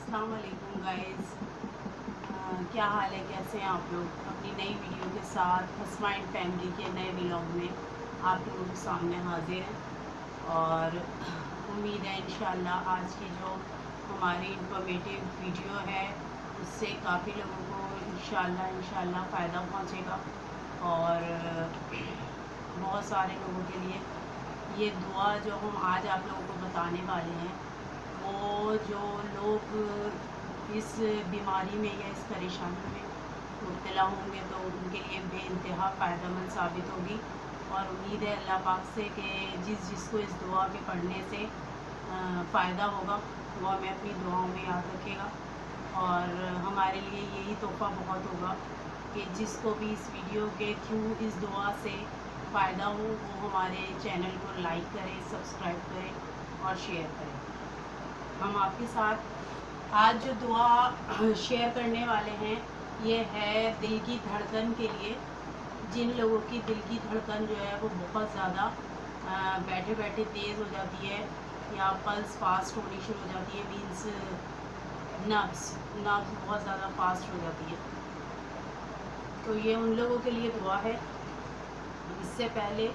अस्सलाम वालेकुम गाइस। क्या हाल है, कैसे हैं आप लोग? अपनी नई वीडियो के साथ हस्माइंड फैमिली के नए व्लॉग में आप लोगों के सामने हाजिर हैं और उम्मीद है इंशाल्लाह आज की जो हमारी इंफॉर्मेटिव वीडियो है उससे काफ़ी लोगों को इंशाल्लाह फ़ायदा पहुंचेगा और बहुत सारे लोगों के लिए ये दुआ जो हम आज आप लोगों को बताने वाले हैं वो जो लोग इस बीमारी में या इस परेशानी में मुब्तला होंगे तो उनके लिए बेइंतहा फ़ायदेमंद साबित होगी। और उम्मीद है अल्लाह पाक से कि जिसको इस दुआ के पढ़ने से फ़ायदा होगा वो हमें अपनी दुआओं में याद रखेगा और हमारे लिए यही तोहफ़ा बहुत होगा कि जिसको भी इस वीडियो के थ्रू इस दुआ से फ़ायदा हो वो हमारे चैनल को लाइक करें, सब्सक्राइब करें और शेयर करें। हम आपके साथ आज जो दुआ शेयर करने वाले हैं ये है दिल की धड़कन के लिए। जिन लोगों की दिल की धड़कन जो है वो बहुत ज़्यादा बैठे बैठे तेज़ हो जाती है या पल्स फास्ट होनी शुरू हो जाती है, मीन्स नब्ज़ बहुत ज़्यादा फास्ट हो जाती है, तो ये उन लोगों के लिए दुआ है। इससे पहले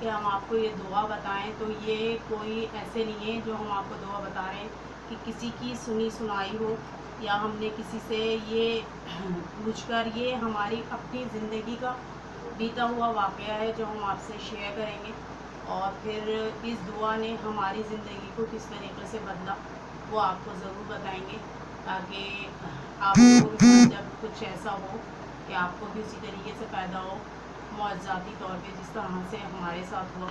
कि हम आपको ये दुआ बताएं तो ये कोई ऐसे नहीं है जो हम आपको दुआ बता रहे हैं कि किसी की सुनी सुनाई हो या हमने किसी से ये पूछकर, ये हमारी अपनी ज़िंदगी का बीता हुआ वाक़या है जो हम आपसे शेयर करेंगे और फिर इस दुआ ने हमारी ज़िंदगी को किस तरीके से बदला वो आपको ज़रूर बताएंगे, ताकि आप लोगों के साथ जब कुछ ऐसा हो कि आपको भी उसी तरीके से पैदा हो मुआज़ाती तौर पे जिस तरह से हमारे साथ हुआ,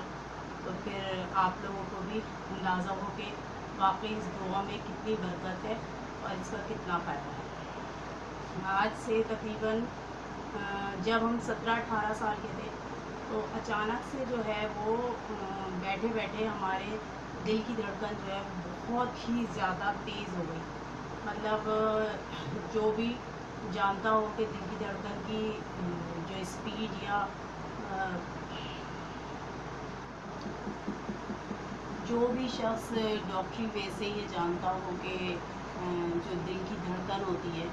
तो फिर आप लोगों को भी अंदाज़ा हो कि वाकई इस दुआ में कितनी बरकत है और इसका कितना फ़ायदा है। आज से तकरीबन जब हम 17-18 साल के थे तो अचानक से जो है वो बैठे बैठे हमारे दिल की धड़कन जो है बहुत ही ज़्यादा तेज़ हो गई। मतलब जो भी जानता हो कि दिल की धड़कन की जो स्पीड या जो भी शख्स डॉक्टरी वे से ये जानता हो कि जो दिल की धड़कन होती है,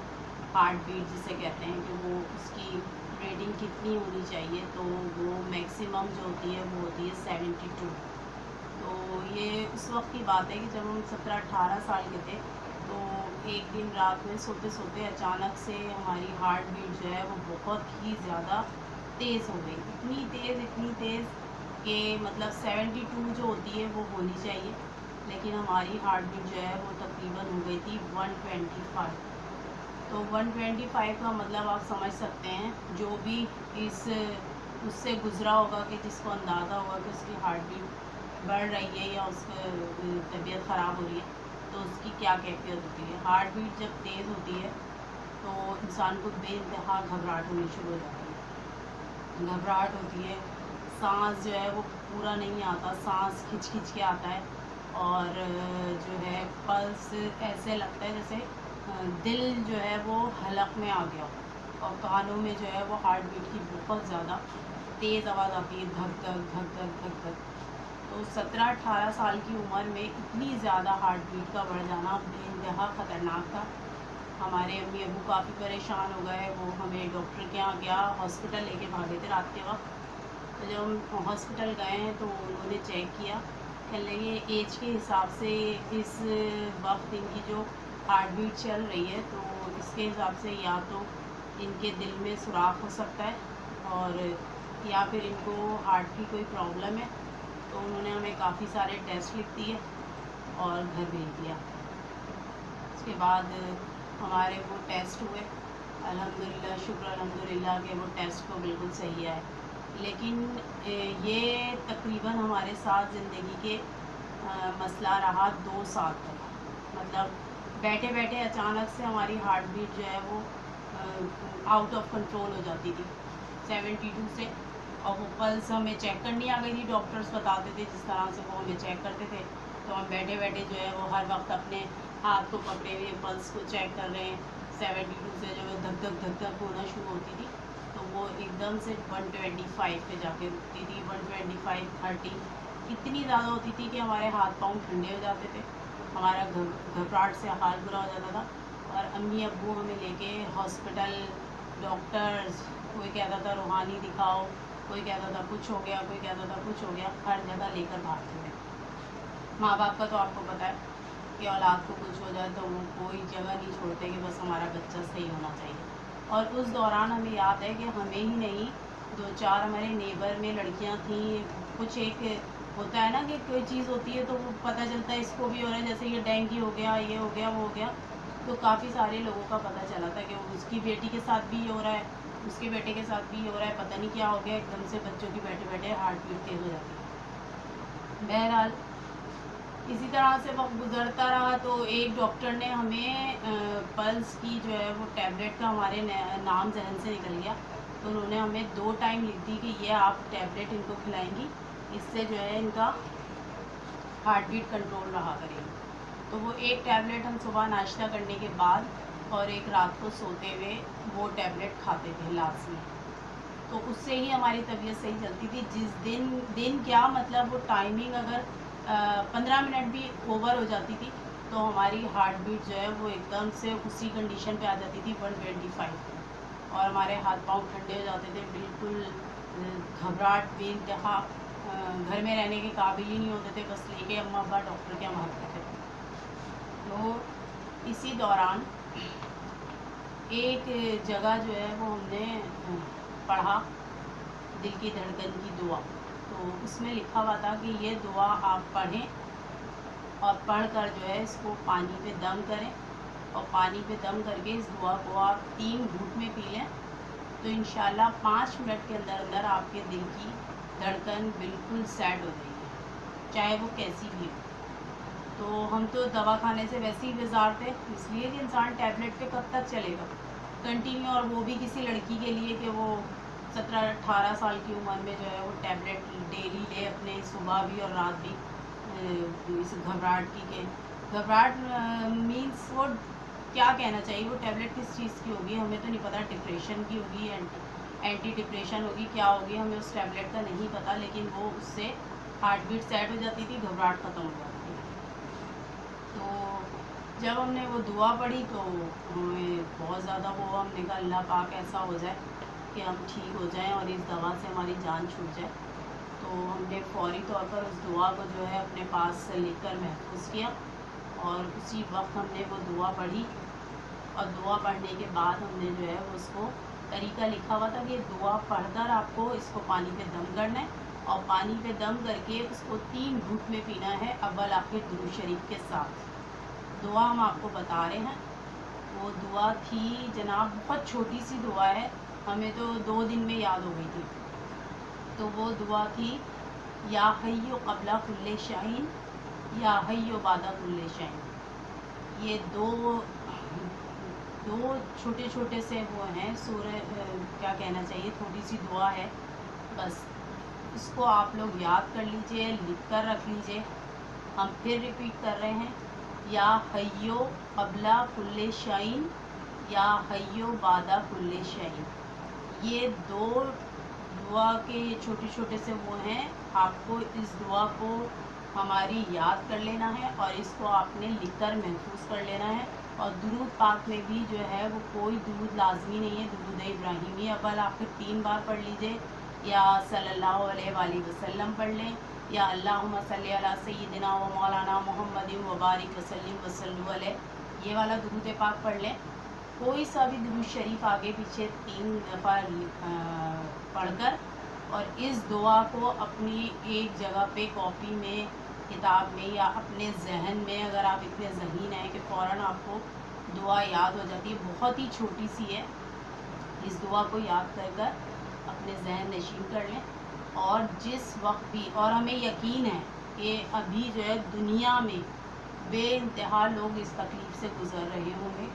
हार्ट बीट जिसे कहते हैं, कि वो उसकी रेटिंग कितनी होनी चाहिए, तो वो मैक्सिमम जो होती है वो होती है 72। तो ये उस वक्त की बात है कि जब हम 17-18 साल के थे तो एक दिन रात में सोते सोते अचानक से हमारी हार्ट बीट जो है वो बहुत ही ज़्यादा तेज़ हो गई, इतनी तेज़ कि मतलब 72 जो होती है वो होनी चाहिए, लेकिन हमारी हार्ट बीट जो है वो तकरीबन हो गई थी 125। तो 125 का मतलब आप समझ सकते हैं, जो भी इस उससे गुज़रा होगा कि जिसको अंदाज़ा होगा कि उसकी हार्ट बीट बढ़ रही है या उसकी तबीयत ख़राब हो रही है तो उसकी क्या कैफियत होती है। हार्ट बीट जब तेज़ होती है तो इंसान को बेइंतहा घबराहट होनी शुरू हो जाती है, घबराहट होती है, सांस जो है वो पूरा नहीं आता, सांस खिंच खिंच के आता है और जो है पल्स ऐसे लगता है जैसे दिल जो है वो हलक में आ गया और कानों में जो है वो हार्ट बीट की बहुत ज़्यादा तेज़ आवाज़ आती है, धक धक धक धक धक धक। तो 17-18 साल की उम्र में इतनी ज़्यादा हार्ट बीट का बढ़ जाना बेइंतहा ख़तरनाक था। हमारे अम्मी अबू काफ़ी परेशान हो गए, वो हमें डॉक्टर के यहाँ गया, हॉस्पिटल लेके भागे थे रात के वक्त। तो जब हम हॉस्पिटल गए हैं तो उन्होंने चेक किया, कह लगे एज के हिसाब से इस वक्त इनकी जो हार्ट बीट चल रही है तो इसके हिसाब से या तो इनके दिल में सुराख हो सकता है और या फिर इनको हार्ट की कोई प्रॉब्लम है। तो उन्होंने हमें काफ़ी सारे टेस्ट लिख दिए और घर भेज दिया। उसके बाद हमारे वो टेस्ट हुए, अल्हम्दुलिल्लाह, शुक्र अल्हम्दुलिल्लाह के वो टेस्ट को बिल्कुल सही आए। लेकिन ये तकरीबन हमारे साथ ज़िंदगी के मसला रहा 2 साल तक। मतलब बैठे बैठे अचानक से हमारी हार्ट बीट जो है वो आउट ऑफ कंट्रोल हो जाती थी 72 से, और वो पल्स हमें चेक करनी आ गई थी। डॉक्टर्स बताते थे जिस तरह से वो हमें चेक करते थे, तो हम बैठे बैठे जो है वो हर वक्त अपने हाथ को पकड़े हुए पल्स को चेक कर रहे हैं। 72 से जो है धक धक होना शुरू होती थी तो वो एकदम से 125 पे जाके रुकती थी, 125, 30 इतनी ज़्यादा होती थी कि हमारे हाथ पाँव ठंडे हो जाते थे हमारा घबराहट से हाल बुरा हो जाता था। और अम्मी अब्बू हमें लेके हॉस्पिटल, डॉक्टर्स, कोई कहता था रूहानी दिखाओ, कोई कहता था कुछ हो गया, कोई कहता था कुछ हो गया, हर जगह लेकर भागते थे। माँ बाप का तो आपको पता है कि औलाद को कुछ हो जाए तो वो कोई जगह नहीं छोड़ते कि बस हमारा बच्चा सही होना चाहिए। और उस दौरान हमें याद है कि हमें ही नहीं, 2-4 हमारे नेबर में लड़कियां थीं। कुछ एक होता है ना कि कोई चीज़ होती है तो वो पता चलता है इसको भी हो रहा है, जैसे ये डेंगू हो गया, ये हो गया, वो हो गया। तो काफ़ी सारे लोगों का पता चला था कि उसकी बेटी के साथ भी ये हो रहा है, उसके बेटे के साथ भी ये हो रहा है, पता नहीं क्या हो गया, एकदम से बच्चों की बैठे बैठे हार्ट बीट तेज़ हो जाती है। बहरहाल इसी तरह से वक्त गुजरता रहा तो एक डॉक्टर ने हमें पल्स की जो है वो टैबलेट का हमारे नाम जहन से निकल गया, तो उन्होंने हमें 2 टाइम लिख दी कि ये आप टैबलेट इनको खिलाएंगी, इससे जो है इनका हार्ट बीट कंट्रोल रहा करेगी। तो वो एक टैबलेट हम सुबह नाश्ता करने के बाद और एक रात को सोते हुए वो टैबलेट खाते थे लाजमी। तो उससे ही हमारी तबीयत सही चलती थी। जिस दिन क्या मतलब वो टाइमिंग अगर 15 मिनट भी ओवर हो जाती थी तो हमारी हार्ट बीट जो है वो एकदम से उसी कंडीशन पे आ जाती थी 125, और हमारे हाथ पांव ठंडे हो जाते थे, बिल्कुल घबराहट बेइंतहा, घर में रहने के काबिल ही नहीं होते थे, बस लेके अम्मा अब्बा डॉक्टर के यहाँ भागते थे। तो इसी दौरान एक जगह जो है वो हमने पढ़ा, दिल की धड़कन की दुआ। तो उसमें लिखा हुआ था कि ये दुआ आप पढ़ें और पढ़कर जो है इसको पानी पे दम करें, और पानी पे दम करके इस दुआ को आप 3 घूंट में पी लें, तो इंशाल्लाह 5 मिनट के अंदर अंदर आपके दिल की धड़कन बिल्कुल सेट हो जाएगी, चाहे वो कैसी भी हो। तो हम तो दवा खाने से वैसे ही बेजार थे, इसलिए कि इंसान टैबलेट पे कब तक चलेगा कंटिन्यू, और वो भी किसी लड़की के लिए कि वो 17-18 साल की उम्र में जो है वो टैबलेट डेली ले अपने, सुबह भी और रात भी, इस घबराहट की के घबराहट मीन्स वो क्या कहना चाहिए, वो टैबलेट किस चीज़ की होगी हमें तो नहीं पता, डिप्रेशन की होगी, एंटी डिप्रेशन होगी, क्या होगी हमें उस टैबलेट का नहीं पता, लेकिन वो उससे हार्ट बीट सेट हो जाती थी, घबराहट ख़त्म हो जाती थी। तो जब हमने वो दुआ पढ़ी तो हमें बहुत ज़्यादा वो, हमने कहा अल्लाह पाक ऐसा हो जाए कि हम ठीक हो जाएं और इस दवा से हमारी जान छूट जाए। तो हमने फौरी तौर पर उस दुआ को जो है अपने पास लिख कर महफूज किया, और उसी वक्त हमने वो दुआ पढ़ी, और दुआ पढ़ने के बाद हमने जो है उसको तरीका लिखा हुआ था कि दुआ पढ़कर आपको इसको पानी पे दम करना है, और पानी पे दम करके उसको 3 घूंट में पीना है, अव्वल आखिर दुरूद शरीफ के साथ। दुआ हम आपको बता रहे हैं, वो दुआ थी जनाब, बहुत छोटी सी दुआ है, हमें तो 2 दिन में याद हो गई थी। तो वो दुआ थी, या हय्यो क़ब्ला कुल्ले शाइन, या हय्यो बादा कुल्ले शाइन। ये दो छोटे छोटे से वो हैं सूरह, क्या कहना चाहिए, थोड़ी सी दुआ है, बस इसको आप लोग याद कर लीजिए, लिख कर रख लीजिए। हम फिर रिपीट कर रहे हैं, या हय्यो क़ब्ला कुल्ले शाइन, या हय्यो बादा कुल्ले शाइन। ये 2 दुआ के छोटे छोटे से वो हैं, आपको इस दुआ को हमारी याद कर लेना है और इसको आपने लिख कर महफूज कर लेना है। और दुरूद पाक में भी जो है वो कोई दुरूद लाजमी नहीं है, दुरूद इब्राहिमी अव्वल आखिर 3 बार पढ़ लीजिए, या सल्लल्लाहु अलैहि वसल्लम पढ़ लें, या अल्लाहुम्मा सल्ली अला सय्यिदिना व मौलाना मुहम्मदिन व बारिक वसल्लिम वसल्लु अलैहि, ये वाला दुरूद पाक पढ़ लें। कोई सा भी दुरूद शरीफ आगे पीछे 3 दफ़ा पढ़कर, और इस दुआ को अपनी एक जगह पे कॉपी में, किताब में, या अपने जहन में, अगर आप इतने ज़हीन हैं कि फ़ौरन आपको दुआ याद हो जाती है, बहुत ही छोटी सी है, इस दुआ को याद कर कर अपने जहन नशीन कर लें। और जिस वक्त भी, और हमें यकीन है कि अभी जो है दुनिया में बेइंतहा लोग इस तकलीफ़ से गुज़र रहे होंगे,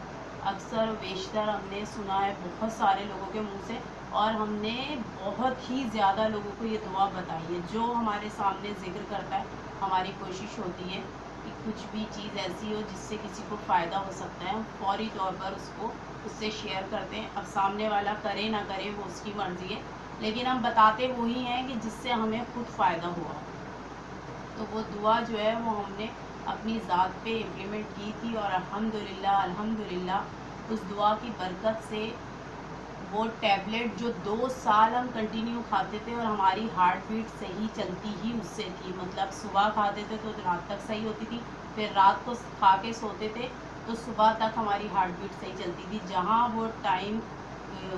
अक्सर बेशतर हमने सुना है बहुत सारे लोगों के मुंह से, और हमने बहुत ही ज़्यादा लोगों को ये दुआ बताई है। जो हमारे सामने ज़िक्र करता है, हमारी कोशिश होती है कि कुछ भी चीज़ ऐसी हो जिससे किसी को फ़ायदा हो सकता है, हम फौरी तौर पर उससे शेयर करते हैं। अब सामने वाला करे ना करे वो उसकी मर्ज़ी है, लेकिन हम बताते वही हैं कि जिससे हमें खुद फ़ायदा हुआ। तो वो दुआ जो है वो हमने اپنی ذات پہ امپلیمنٹ کی تھی، اور الحمدللہ اس دعا کی برکت سے وہ ٹیبلٹ جو 2 سال ہم کنٹینیو کھاتے تھے اور ہماری ہارٹ بیٹ صحیح چلتی ہی اس سے تھی، مطلب صبح کھاتے تھے تو رات تک صحیح ہوتی تھی، پھر رات کو کھا کے سوتے تھے تو صبح تک ہماری ہارٹ بیٹ صحیح چلتی تھی. جہاں وہ ٹائم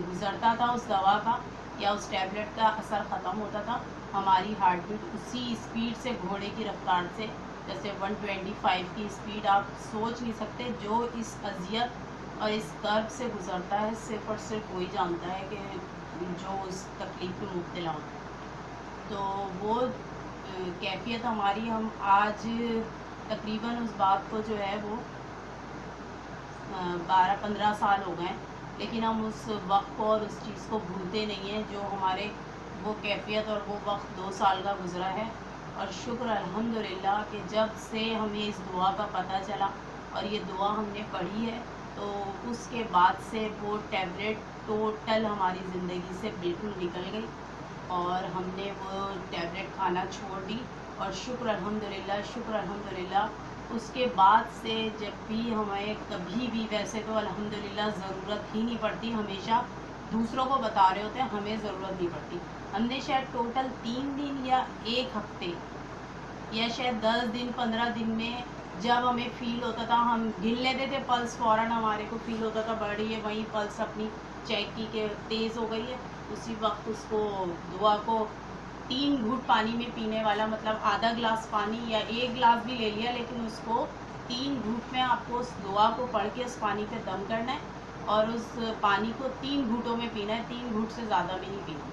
گزرتا تھا اس دوا کا یا اس ٹیبلٹ کا اثر ختم ہوتا تھا، ہماری ہارٹ بیٹ اسی اسپیڈ سے، گھوڑے کی رفتار سے، جیسے 125 کی اسپیڈ، آپ سوچ نہیں سکتے. جو اس اذیت اور اس کرب سے گزرتا ہے صرف اور صرف وہی جانتا ہے کہ جو اس تکلیف میں مبتلا ہوتا ہے. تو وہ کیفیت ہماری، ہم آج تقریباً اس بات کو جو ہے وہ 12-15 سال ہو گئے، لیکن ہم اس وقت کو اور اس چیز کو بھولتے نہیں ہیں جو ہمارے وہ کیفیت اور وہ وقت 2 سال کا گزرا ہے. اور شکر الحمدللہ کہ جب سے ہمیں اس دعا کا پتہ چلا اور یہ دعا ہم نے پڑھی ہے تو اس کے بعد سے وہ ٹیبلٹ ٹوٹل ہماری زندگی سے بالکل نکل گئی اور ہم نے وہ ٹیبلٹ کھانا چھوڑ دی. اور شکر الحمدللہ اس کے بعد سے جب بھی ہمیں کبھی بھی، ویسے تو الحمدللہ ضرورت ہی نہیں پڑتی، ہمیشہ دوسروں کو بتا رہے ہوتے ہیں، ہمیں ضرورت نہیں پڑتی. ہم نے شاید ٹوٹل 3 دن یا 1 ہفتے یا شاید 10 دن 15 دن میں جب ہمیں فیل ہوتا تھا، ہم گن لیتے تھے پلس، فوراً ہمارے کو فیل ہوتا تھا بڑھ رہی ہے، وہیں پلس اپنی چیک کی کہ تیز ہو گئی ہے، اسی وقت اس کو دعا کو 3 گھونٹ پانی میں پینے والا، مطلب آدھا گلاس پانی یا 1 گلاس بھی لے لیا، لیکن اس کو 3 گھونٹ میں آپ کو اس دعا کو پڑھ کے اس پانی پہ دم کرنا ہے اور اس پانی کو 3 گھونٹوں میں پینا ہے. 3 گھونٹ سے زیادہ بھی نہیں پینا.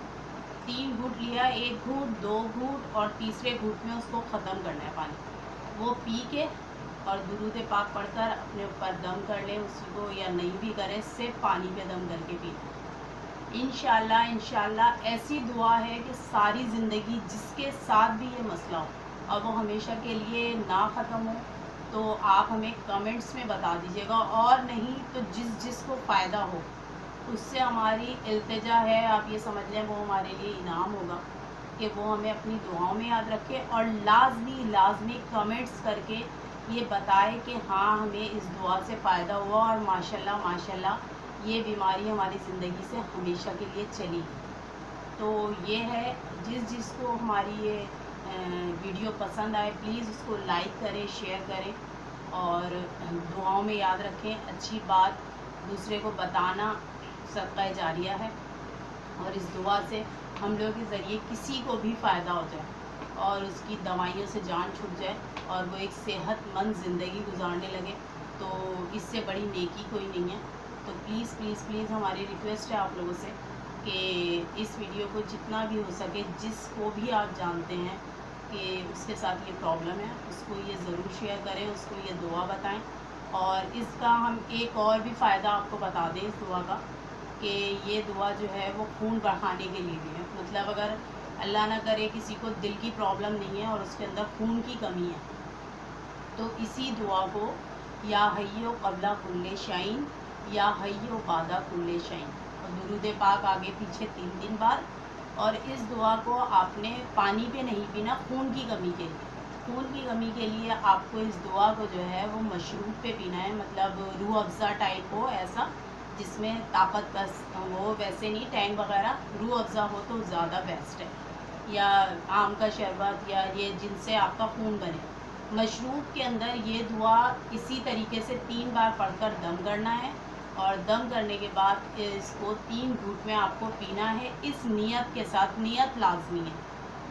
3 گھونٹ لیا، 1 گھونٹ 2 گھونٹ اور تیسرے گھونٹ میں اس کو ختم کرنا ہے پانی. وہ پی کے اور درود پاک پڑھ کر اپنے اوپر دم کر لیں اسی کو، یا نہیں بھی کریں، صرف پانی پہ دم کر کے پینا. انشاءاللہ ایسی دعا ہے کہ ساری زندگی جس کے ساتھ بھی یہ مسئلہ ہو اور وہ ہمیشہ کے لیے نہ ختم ہو تو آپ ہمیں کمنٹس میں بتا دیجیے گا، اور نہیں تو جس کو فائدہ ہو اس سے ہماری التجا ہے، آپ یہ سمجھ لیں وہ ہمارے لیے انعام ہوگا کہ وہ ہمیں اپنی دعاؤں میں یاد رکھے اور لازمی کمنٹس کر کے یہ بتائے کہ ہاں ہمیں اس دعا سے فائدہ ہوا اور ماشاءاللہ یہ بیماری ہماری زندگی سے ہمیشہ کے لیے چلی. تو یہ ہے، جس کو ہماری یہ ویڈیو پسند آئے پلیز اس کو لائک کریں، شیئر کریں اور دعاؤں میں یاد رکھیں. اچھی بات دوسرے کو بتانا صدقہ جاریہ ہے، اور اس دعا سے ہم لوگوں کے ذریعے کسی کو بھی فائدہ ہو جائے اور اس کی دوائیوں سے جان چھوٹ جائے اور وہ ایک صحت مند زندگی گزارنے لگے تو اس سے بڑی نیکی کوئی نہیں ہے. تو پلیز ہماری ریکویسٹ ہے آپ لوگوں سے کہ اس ویڈیو کو جتنا بھی ہو سکے، جس کو بھی آپ جانتے ہیں کہ اس کے ساتھ یہ پرابلم ہے، اس کو یہ ضرور شیئر کریں، اس کو یہ دعا بتائیں. اور اس کا ہم ایک اور بھی فائدہ آپ کو بتا دیں اس دعا کا، کہ یہ دعا جو ہے وہ خون بڑھانے کے لیے بھی ہے. مطلب اگر اللہ نہ کرے کسی کو دل کی پرابلم نہیں ہے اور اس کے اندر خون کی کمی ہے تو اسی دعا کو یا حیو قبل کل شعین یا حیو بعد کل شعین، اور درود پاک آگے پیچھے 3 دن بعد. اور اس دعا کو آپ نے پانی پہ نہیں پینا، خون کی کمی کے لیے. خون کی کمی کے لیے آپ کو اس دعا کو جو ہے وہ مشروب پہ پینا ہے، مطلب روح افزا ٹائپ ہو، ایسا جس میں طاقت کا ہو، ویسے نہیں ٹینگ وغیرہ، روح افزا ہو تو زیادہ بیسٹ ہے، یا آم کا شربت یا یہ جن سے آپ کا خون بنے. مشروب کے اندر یہ دعا اسی طریقے سے 3 بار پڑھ کر دم کرنا ہے اور دم کرنے کے بعد اس کو 3 گھونٹ میں آپ کو پینا ہے. اس نیت کے ساتھ، نیت لازمی ہے،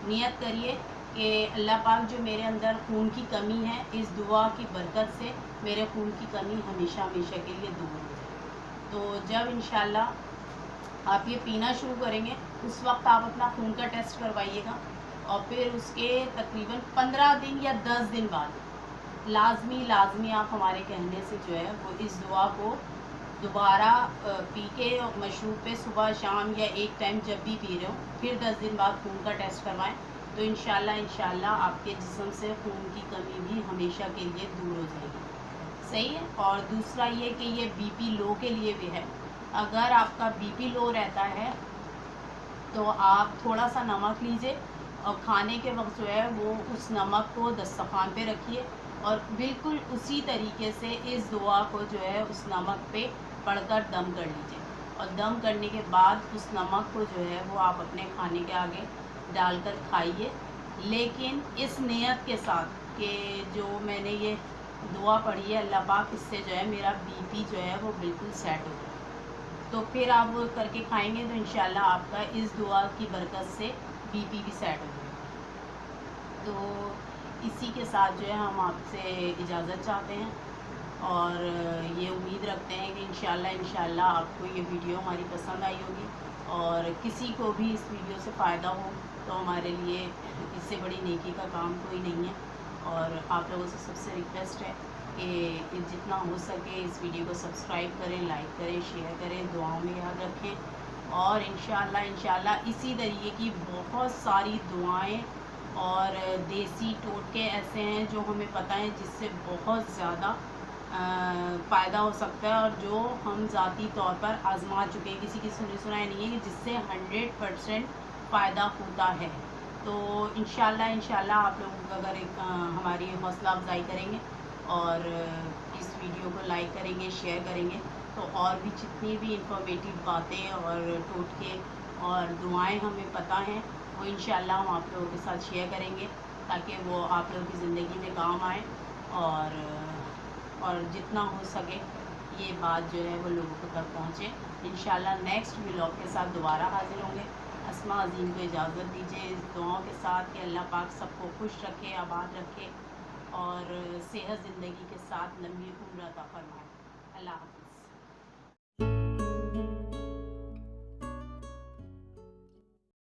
نیت کریے کہ اللہ پاک جو میرے اندر خون کی کمی ہے، اس دعا کی برکت سے میرے خون کی کمی ہمیشہ کے لیے دور ہو جائے. تو جب انشاءاللہ آپ یہ پینا شروع کریں گے اس وقت آپ اپنا خون کا ٹیسٹ کروائیے گا، اور پھر اس کے تقریباً 15 دن یا 10 دن بعد لازمی آپ ہمارے کہنے سے جو ہے وہ اس دعا کو دوبارہ پی کے مشروب پہ صبح شام یا ایک ٹائم جب بھی پی رہے ہو، پھر 10 دن بعد خون کا ٹیسٹ کروائیں تو انشاءاللہ آپ کے جسم سے خون کی کمی بھی ہمیشہ کے لیے دور ہو جائے گی. صحیح ہے. اور دوسرا یہ کہ یہ بی پی لو کے لیے بھی ہے. اگر آپ کا بی پی لو رہتا ہے تو آپ تھوڑا سا نمک لیجئے اور کھانے کے وقت جو ہے وہ اس نمک کو دسترخوان پہ رکھیے اور بالکل اسی طریقے سے اس دعا کو جو ہے اس نمک پہ پڑھ کر دم کر لیجیے، اور دم کرنے کے بعد اس نمک کو جو ہے وہ آپ اپنے کھانے کے آگے ڈال کر کھائیے، لیکن اس نیت کے ساتھ کہ جو میں نے یہ دعا پڑھی ہے اللہ پاک اس سے جو ہے میرا بی پی جو ہے وہ بالکل سیٹ ہو جائے۔ تو پھر آپ وہ کر کے کھائیں گے تو انشاءاللہ آپ کا اس دعا کی برکت سے بی پی بھی سیٹ ہو جائے گا۔ تو اسی کے ساتھ جو ہے ہم آپ سے اجازت چاہتے ہیں، اور یہ امید رکھتے ہیں کہ انشاءاللہ آپ کو یہ ویڈیو ہماری پسند آئی ہوگی، اور کسی کو بھی اس ویڈیو سے فائدہ ہو تو ہمارے لیے اس سے بڑی نیکی کا کام کوئی نہیں ہے۔ اور آپ لوگوں سے سب سے ریکویسٹ ہے کہ جتنا ہو سکے اس ویڈیو کو سبسکرائب کریں، لائک کریں، شیئر کریں، دعاؤں میں یاد رکھیں، اور انشاءاللہ اسی طریقے کی بہت ساری دعائیں اور دیسی ٹوٹکے ایسے ہیں جو ہمیں پتہ ہیں جس سے بہت زیادہ فائدہ ہو سکتا ہے، اور جو ہم ذاتی طور پر آزما چکے ہیں، کسی کی سنی سنائی نہیں ہے کہ جس سے 100% فائدہ ہوتا ہے۔ تو انشاءاللہ آپ لوگ اگر ہماری حوصلہ افزائی کریں گے اور اس ویڈیو کو لائک کریں گے، شیئر کریں گے، تو اور بھی جتنی بھی انفارمیٹیو باتیں اور ٹوٹکے اور دعائیں ہمیں پتہ ہیں وہ انشاءاللہ ہم آپ لوگوں کے ساتھ شیئر کریں گے، تاکہ وہ آپ لوگوں کی زندگی میں کام آئیں، اور جتنا ہو سکے یہ بات جو ہے وہ لوگوں تک پہنچے۔ انشاءاللہ نیکسٹ ولاگ کے ساتھ دوبارہ حاضر ہوں گے۔ اسماء عظیم کو اجازت دیجیے اس دعاؤں کے ساتھ کہ اللہ پاک سب کو خوش رکھے، آباد رکھے، اور صحت زندگی کے ساتھ لمبی عمر عطا فرمائے۔ اللہ حافظ۔